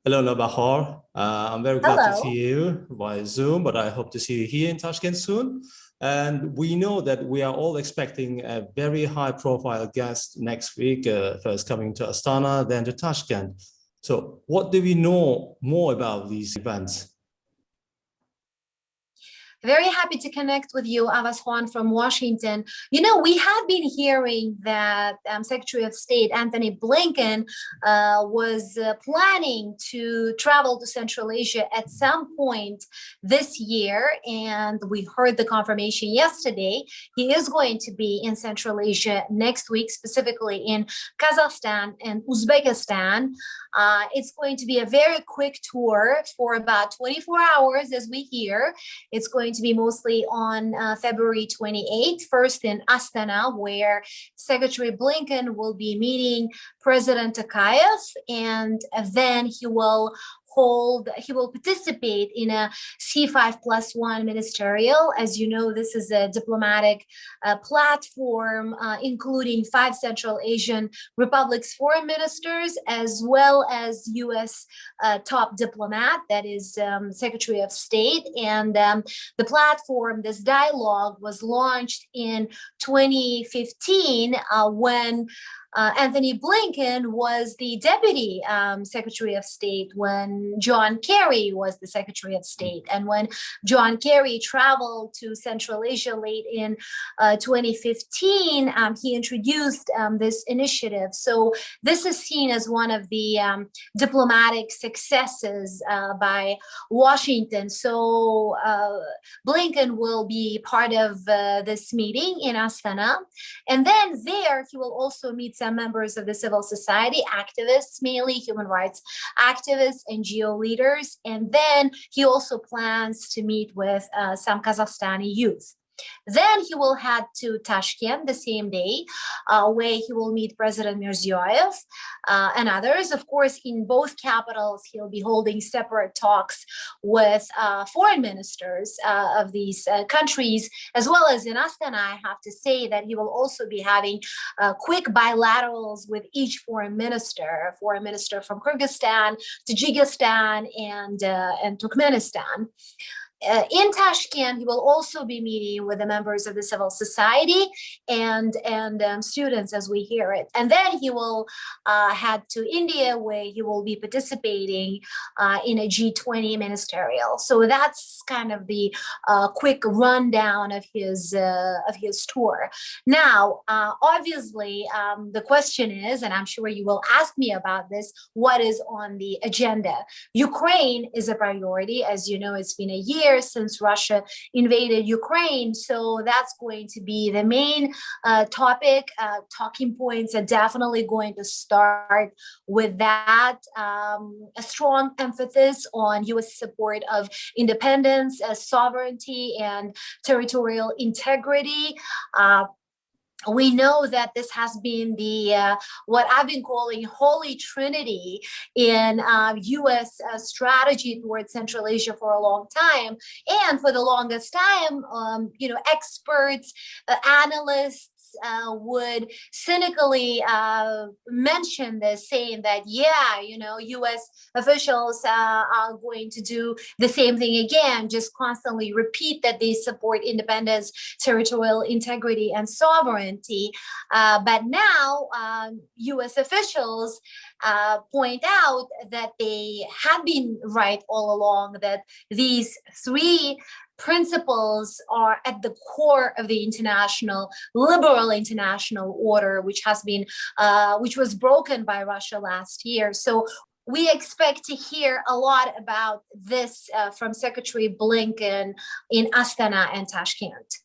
Hello, Navbahor. I'm very glad to see Hello. you via Zoom, but I hope to see you here in Tashkent soon. And we know that we are all expecting a very high-profile guest next week, first coming to Astana, then to Tashkent. So what do we know more about these events? Very happy to connect with you, Avas Juan from Washington. We have been hearing that Secretary of State Antony Blinken was planning to travel to Central Asia at some point this year, and we heard the confirmation yesterday. He is going to be in Central Asia next week, specifically in Kazakhstan and Uzbekistan. It's going to be a very quick tour for about 24 hours, as we hear. It's going to be mostly on February 28th, first in Astana, where Secretary Blinken will be meeting President Tokayev, and then he will participate in a C5+1 ministerial. As you know, this is a diplomatic platform, including 5 Central Asian republics foreign ministers, as well as U.S. Top diplomat, that is Secretary of State. And the platform, this dialogue, was launched in 2015 when Antony Blinken was the deputy Secretary of State when John Kerry was the Secretary of State. And when John Kerry traveled to Central Asia late in 2015, he introduced this initiative. So this is seen as one of the diplomatic successes by Washington. So Blinken will be part of this meeting in Astana. And then there he will also meet some members of the civil society, activists, mainly human rights activists, NGO leaders. And then he also plans to meet with some Kazakhstani youth. Then he will head to Tashkent the same day, where he will meet President Mirziyoyev and others. Of course, in both capitals, he'll be holding separate talks with foreign ministers of these countries, as well as in Astana. I have to say that he will also be having quick bilaterals with each foreign minister from Kyrgyzstan, Tajikistan, and Turkmenistan. In Tashkent, he will also be meeting with the members of the civil society and students, as we hear it. And then he will head to India, where he will be participating in a G20 ministerial. So that's kind of the quick rundown of his tour. Now, obviously, the question is, and I'm sure you will ask me about this, what is on the agenda? Ukraine is a priority. As you know, it's been a year since Russia invaded Ukraine. So that's going to be the main topic. Talking points are definitely going to start with that. A strong emphasis on U.S. support of independence, sovereignty, and territorial integrity. We know that this has been the what I've been calling holy trinity in U.S. Strategy towards Central Asia for a long time, and for the longest time, experts, analysts would cynically mention this, saying that, U.S. officials are going to do the same thing again, just constantly repeat that they support independence, territorial integrity, and sovereignty. But now U.S. officials point out that they have been right all along, that these 3 principles are at the core of the liberal international order, which was broken by Russia last year. So we expect to hear a lot about this from Secretary Blinken in Astana and Tashkent.